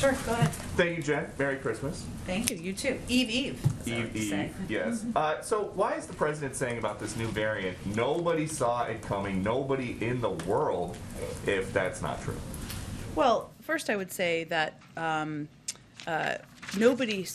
Sure, go ahead. Thank you, Jen. Merry Christmas. Thank you. You too. Eve. Eve, yes. So why is the president saying about this new variant, nobody saw it coming, nobody in the world, if that's not true? Well, first I would say that nobody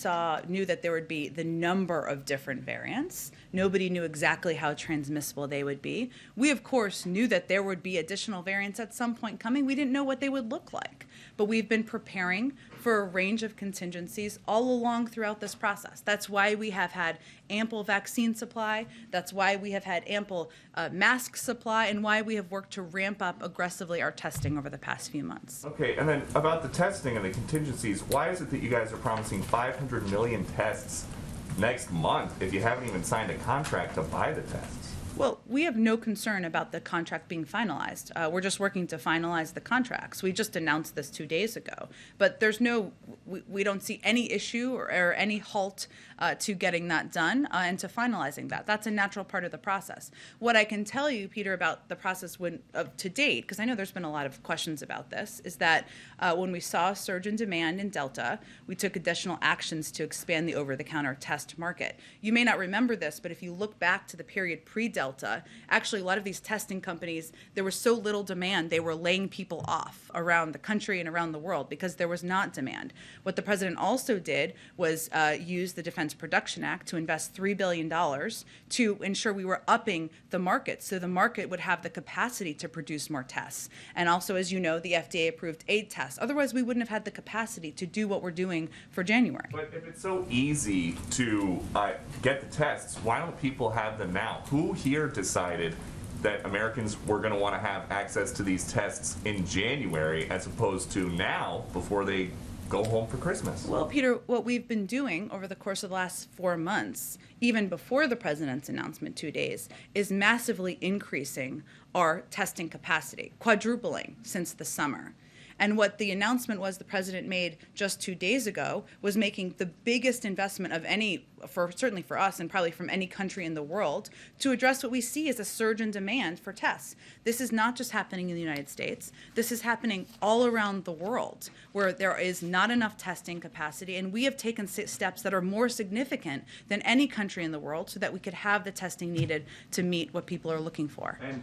knew that there would be the number of different variants. Nobody knew exactly how transmissible they would be. We, of course, knew that there would be additional variants at some point coming. We didn't know what they would look like. But we've been preparing for a range of contingencies all along throughout this process. That's why we have had ample vaccine supply. That's why we have had ample mask supply, and why we have worked to ramp up aggressively our testing over the past few months. Okay, and then about the testing and the contingencies, why is it that you guys are promising 500 million tests next month if you haven't even signed a contract to buy the tests? Well, we have no concern about the contract being finalized. We're just working to finalize the contracts. We just announced this 2 days ago. But we don't see any issue or any halt to getting that done and to finalizing that. That's a natural part of the process. What I can tell you, Peter, about the process to date, because I know there's been a lot of questions about this, is that when we saw a surge in demand in Delta, we took additional actions to expand the over-the-counter test market. You may not remember this, but if you look back to the period pre-Delta, actually a lot of these testing companies, there was so little demand, they were laying people off around the country and around the world because there was not demand. What the president also did was use the Defense Production Act to invest $3 billion to ensure we were upping the market so the market would have the capacity to produce more tests. And also, as you know, the FDA approved 8 tests. Otherwise, we wouldn't have had the capacity to do what we're doing for January. But if it's so easy to get the tests, why don't people have them now? Who here decided that Americans were going to want to have access to these tests in January as opposed to now before they go home for Christmas? Well, Peter, what we've been doing over the course of the last 4 months, even before the president's announcement 2 days, is massively increasing our testing capacity, quadrupling since the summer. And what the announcement was the president made just 2 days ago was making the biggest investment of any, certainly for us and probably from any country in the world, to address what we see as a surge in demand for tests. This is not just happening in the United States. This is happening all around the world where there is not enough testing capacity, and we have taken steps that are more significant than any country in the world so that we could have the testing needed to meet what people are looking for. And